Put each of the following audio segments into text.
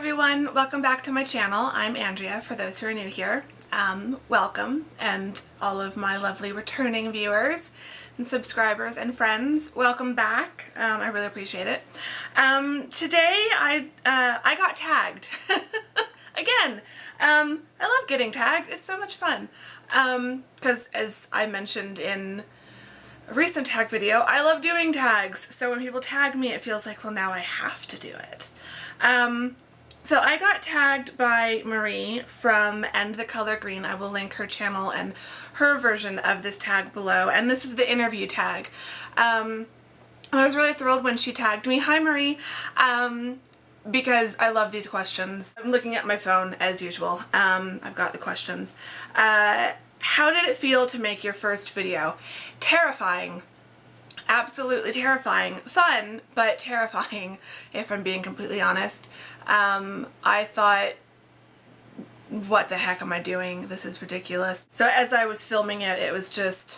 everyone, welcome back to my channel. I'm Andrea, for those who are new here. Welcome, and all of my lovely returning viewers and subscribers and friends, welcome back. I really appreciate it. Today I got tagged. Again, I love getting tagged. It's so much fun. Because as I mentioned in a recent tag video, I love doing tags. So when people tag me, it feels like, well, now I have to do it. So I got tagged by Marie from End the Color Green. I will link her channel and her version of this tag below. And this is the interview tag. I was really thrilled when she tagged me. Hi, Marie. Because I love these questions. I'm looking at my phone as usual. I've got the questions. How did it feel to make your first video? Terrifying. Absolutely terrifying. Fun, but terrifying, if I'm being completely honest. I thought, what the heck am I doing? This is ridiculous. So as I was filming it, it was just...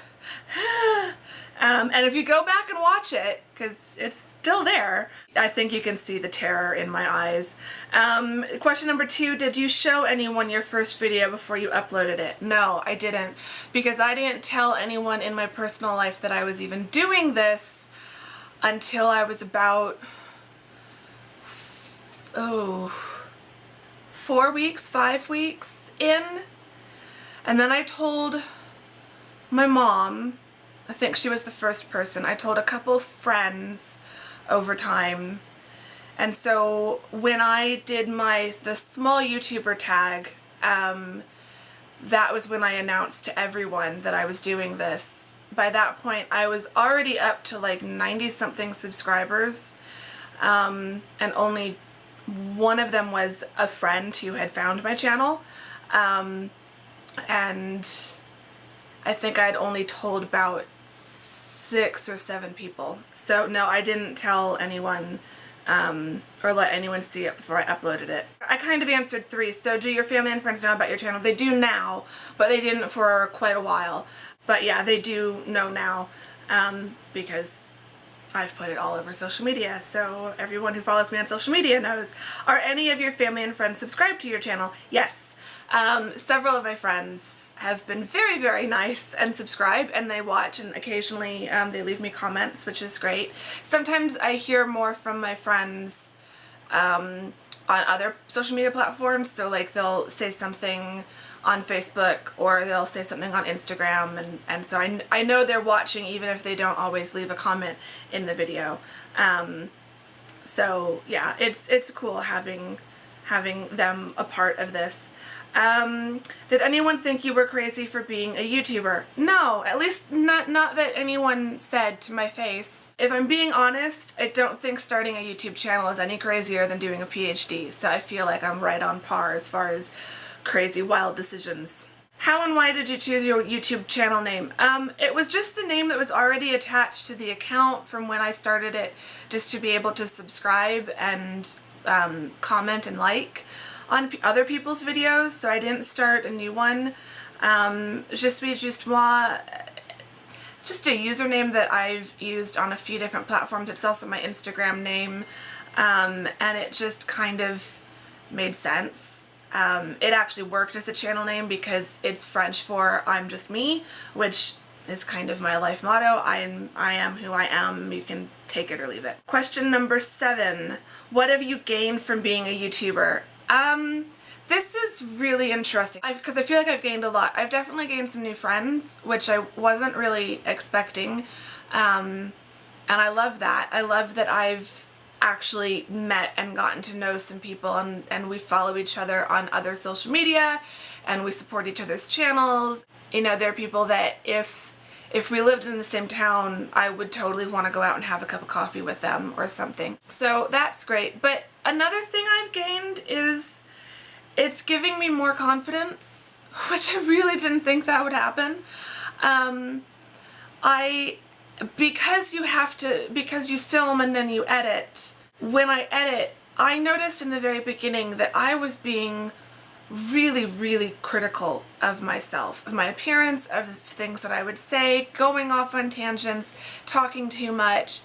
and if you go back and watch it, because it's still there, I think you can see the terror in my eyes. Question number 2, did you show anyone your first video before you uploaded it? No, I didn't, because I didn't tell anyone in my personal life that I was even doing this until I was about, 4 weeks, 5 weeks in. And then I told my mom. I think she was the first person. I told a couple friends over time. And so when I did the small YouTuber tag, that was when I announced to everyone that I was doing this. By that point, I was already up to like 90-something subscribers, and only one of them was a friend who had found my channel. And I think I'd only told about 6 or 7 people. So no, I didn't tell anyone or let anyone see it before I uploaded it. I kind of answered 3. So do your family and friends know about your channel? They do now, but they didn't for quite a while. But yeah, they do know now, because I've put it all over social media, so everyone who follows me on social media knows. Are any of your family and friends subscribed to your channel? Yes. Several of my friends have been very, very nice and subscribe, and they watch, and occasionally they leave me comments, which is great. Sometimes I hear more from my friends on other social media platforms, so like they'll say something on Facebook or they'll say something on Instagram, and so I know they're watching even if they don't always leave a comment in the video. So yeah, it's cool having them a part of this. Did anyone think you were crazy for being a YouTuber? No, at least not that anyone said to my face. If I'm being honest, I don't think starting a YouTube channel is any crazier than doing a PhD, so I feel like I'm right on par as far as crazy, wild decisions. How and why did you choose your YouTube channel name? It was just the name that was already attached to the account from when I started it, just to be able to subscribe and comment and like on other people's videos, so I didn't start a new one. Je suis juste moi, just a username that I've used on a few different platforms. It's also my Instagram name, and it just kind of made sense. It actually worked as a channel name because it's French for I'm just me, which is kind of my life motto. I am who I am. You can take it or leave it. Question number 7. What have you gained from being a YouTuber? This is really interesting because I feel like I've gained a lot. I've definitely gained some new friends, which I wasn't really expecting, and I love that. I love that I've actually met and gotten to know some people, and we follow each other on other social media, and we support each other's channels. You know, there are people that if we lived in the same town, I would totally want to go out and have a cup of coffee with them or something. So that's great. But another thing I've gained is it's giving me more confidence, which I really didn't think that would happen. Because you film and then you edit, when I edit, I noticed in the very beginning that I was being really, really critical of myself, of my appearance, of the things that I would say, going off on tangents, talking too much,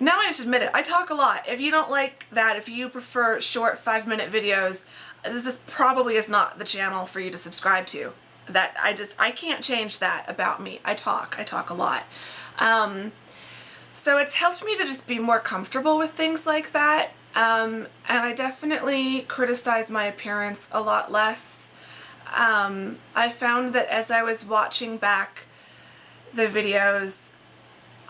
Now I just admit it, I talk a lot. If you don't like that, if you prefer short 5-minute videos, this probably is not the channel for you to subscribe to. That I can't change that about me. I talk a lot. So it's helped me to just be more comfortable with things like that. And I definitely criticize my appearance a lot less. I found that as I was watching back the videos,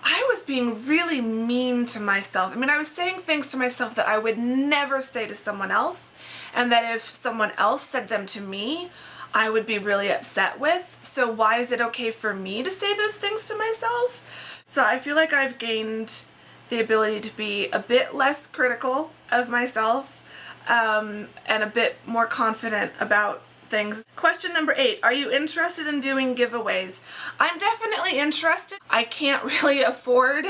I was being really mean to myself. I mean, I was saying things to myself that I would never say to someone else, and that if someone else said them to me, I would be really upset with. So why is it okay for me to say those things to myself? So I feel like I've gained the ability to be a bit less critical of myself, and a bit more confident about things. Question number 8, are you interested in doing giveaways? I'm definitely interested. I can't really afford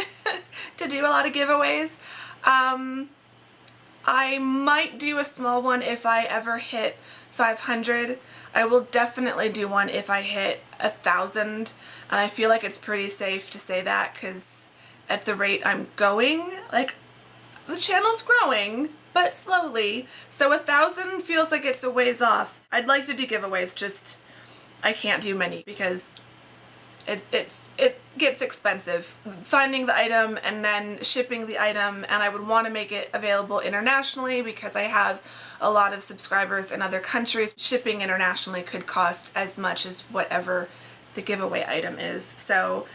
to do a lot of giveaways. I might do a small one if I ever hit 500. I will definitely do one if I hit 1,000, and I feel like it's pretty safe to say that because at the rate I'm going, like, the channel's growing, but slowly, so 1,000 feels like it's a ways off. I'd like to do giveaways, just I can't do many because it gets expensive finding the item and then shipping the item, and I would want to make it available internationally because I have a lot of subscribers in other countries. Shipping internationally could cost as much as whatever the giveaway item is, so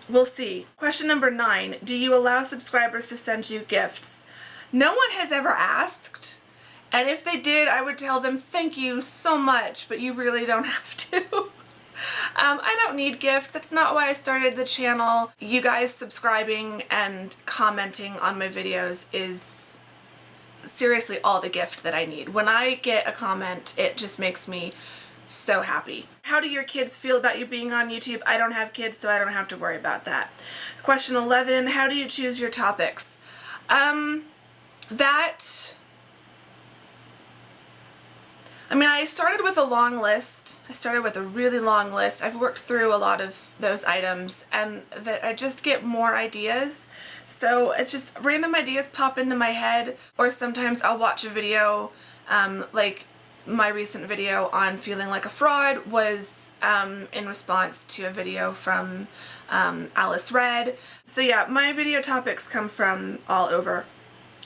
we'll see. Question number 9, do you allow subscribers to send you gifts? No one has ever asked, and if they did, I would tell them thank you so much, but you really don't have to. I don't need gifts. That's not why I started the channel. You guys subscribing and commenting on my videos is seriously all the gift that I need. When I get a comment, it just makes me so happy. How do your kids feel about you being on YouTube? I don't have kids, so I don't have to worry about that. Question 11, how do you choose your topics? I mean, I started with a long list. I started with a really long list. I've worked through a lot of those items, and that I just get more ideas. So it's just random ideas pop into my head, or sometimes I'll watch a video, like my recent video on feeling like a fraud was in response to a video from Alice Red. So yeah, my video topics come from all over.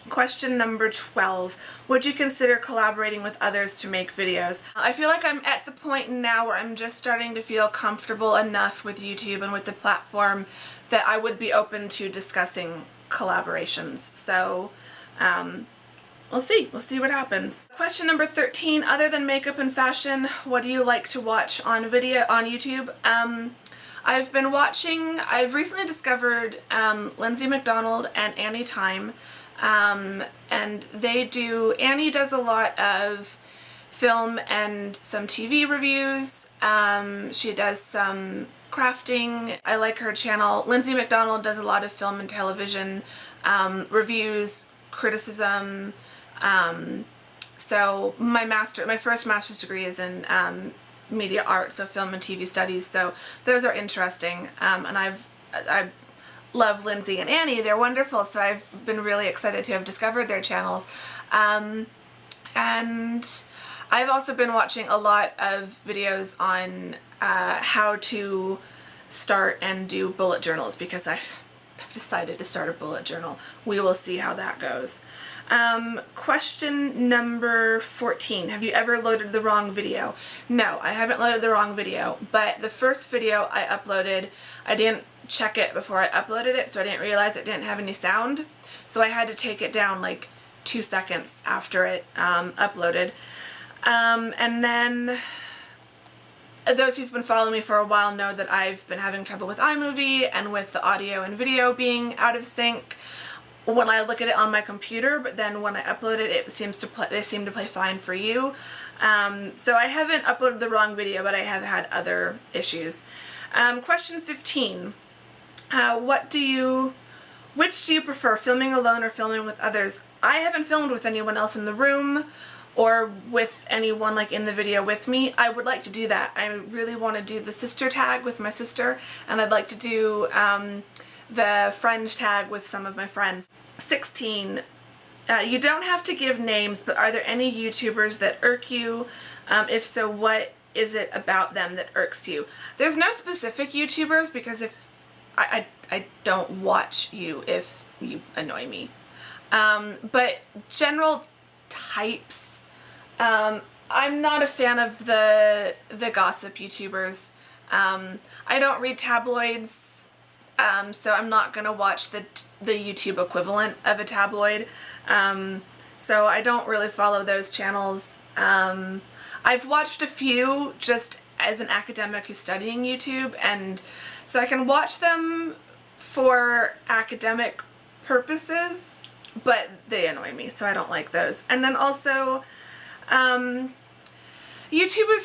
Question number 12, would you consider collaborating with others to make videos? I feel like I'm at the point now where I'm just starting to feel comfortable enough with YouTube and with the platform that I would be open to discussing collaborations. So we'll see what happens. Question number 13, other than makeup and fashion, what do you like to watch on YouTube? I've recently discovered Lindsay McDonald and Annie Time. And Annie does a lot of film and some TV reviews. She does some crafting. I like her channel. Lindsay McDonald does a lot of film and television reviews, criticism. So my first master's degree is in media arts, so film and TV studies. So those are interesting. And I love Lindsay and Annie. They're wonderful, so I've been really excited to have discovered their channels. And I've also been watching a lot of videos on how to start and do bullet journals because I've decided to start a bullet journal. We will see how that goes. Question number 14. Have you ever loaded the wrong video? No, I haven't loaded the wrong video, but the first video I uploaded, I didn't check it before I uploaded it, so I didn't realize it didn't have any sound. So I had to take it down like 2 seconds after it uploaded. And then those who've been following me for a while know that I've been having trouble with iMovie and with the audio and video being out of sync when I look at it on my computer, but then when I upload it, they seem to play fine for you. So I haven't uploaded the wrong video, but I have had other issues. Question 15. Which do you prefer, filming alone or filming with others? I haven't filmed with anyone else in the room or with anyone like in the video with me. I would like to do that. I really want to do the sister tag with my sister, and I'd like to do the friend tag with some of my friends. 16. You don't have to give names, but are there any YouTubers that irk you? If so, what is it about them that irks you? There's no specific YouTubers, because if I don't watch you if you annoy me. But general types, I'm not a fan of the gossip YouTubers. I don't read tabloids, so I'm not gonna watch the YouTube equivalent of a tabloid. So I don't really follow those channels. I've watched a few just as an academic who's studying YouTube, and so I can watch them for academic purposes, but they annoy me, so I don't like those. And then also, YouTubers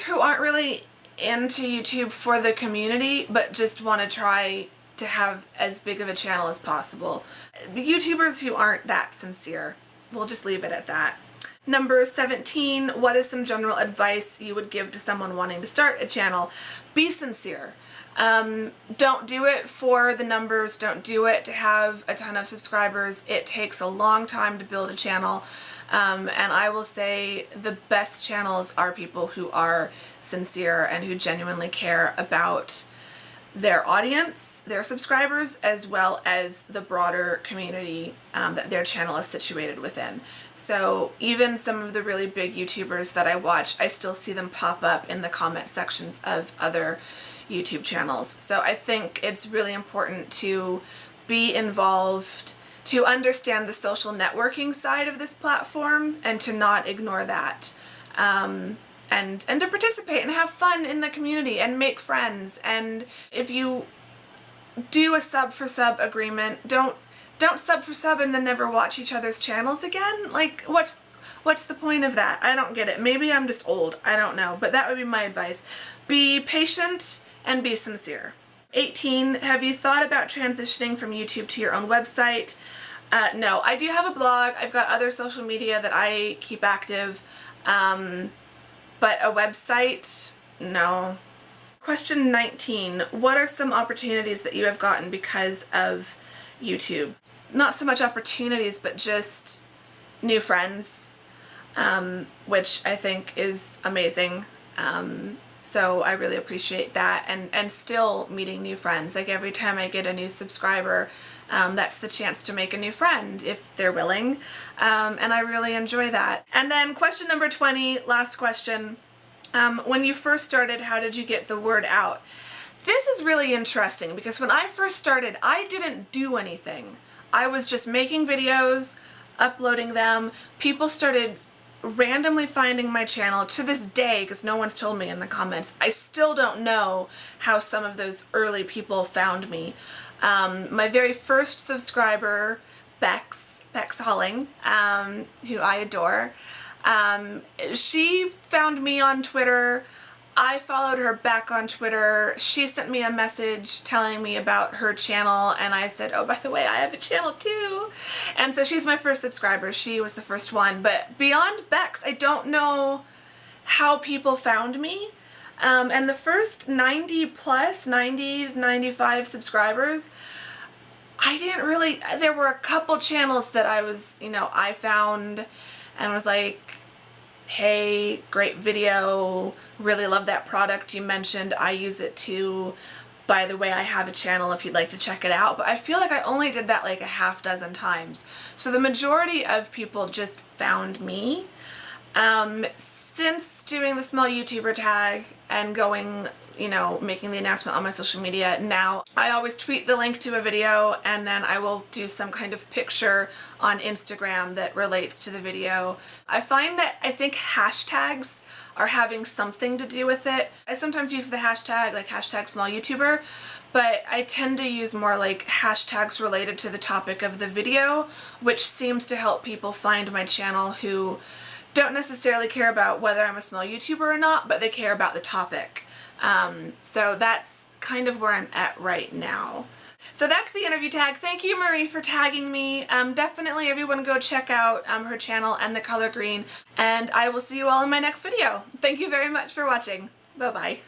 who aren't really into YouTube for the community, but just want to try to have as big of a channel as possible. YouTubers who aren't that sincere. We'll just leave it at that. Number 17, what is some general advice you would give to someone wanting to start a channel? Be sincere. Don't do it for the numbers, don't do it to have a ton of subscribers. It takes a long time to build a channel, and I will say the best channels are people who are sincere and who genuinely care about their audience, their subscribers, as well as the broader community that their channel is situated within. So even some of the really big YouTubers that I watch, I still see them pop up in the comment sections of other YouTube channels. So I think it's really important to be involved, to understand the social networking side of this platform, and to not ignore that. And to participate and have fun in the community and make friends. And if you do a sub for sub agreement, don't sub for sub and then never watch each other's channels again. Like, what's the point of that? I don't get it. Maybe I'm just old. I don't know. But that would be my advice. Be patient and be sincere. 18, have you thought about transitioning from YouTube to your own website? No, I do have a blog. I've got other social media that I keep active. But a website, no. Question 19, what are some opportunities that you have gotten because of YouTube? Not so much opportunities, but just new friends, which I think is amazing. So I really appreciate that, and still meeting new friends. Like every time I get a new subscriber, that's the chance to make a new friend if they're willing, and I really enjoy that. And then question number 20, last question. When you first started, how did you get the word out? This is really interesting because when I first started, I didn't do anything. I was just making videos, uploading them. People started randomly finding my channel. To this day, because no one's told me in the comments, I still don't know how some of those early people found me. My very first subscriber, Bex Holling, who I adore, she found me on Twitter. I followed her back on Twitter. She sent me a message telling me about her channel, and I said, oh, by the way, I have a channel too. And so she's my first subscriber. She was the first one. But beyond Bex, I don't know how people found me. And the first 90 to 95 subscribers, I didn't really, there were a couple channels that I found and was like, hey, great video, really love that product you mentioned, I use it too, by the way, I have a channel if you'd like to check it out. But I feel like I only did that like a half dozen times. So the majority of people just found me. Since doing the small YouTuber tag and going, making the announcement on my social media, now I always tweet the link to a video, and then I will do some kind of picture on Instagram that relates to the video. I find that I think hashtags are having something to do with it. I sometimes use the hashtag, like hashtag small YouTuber, but I tend to use more like hashtags related to the topic of the video, which seems to help people find my channel who don't necessarily care about whether I'm a small YouTuber or not, but they care about the topic. So that's kind of where I'm at right now. So that's the interview tag. Thank you, Marie, for tagging me. Definitely everyone go check out her channel and The Color Green, and I will see you all in my next video. Thank you very much for watching. Bye-bye.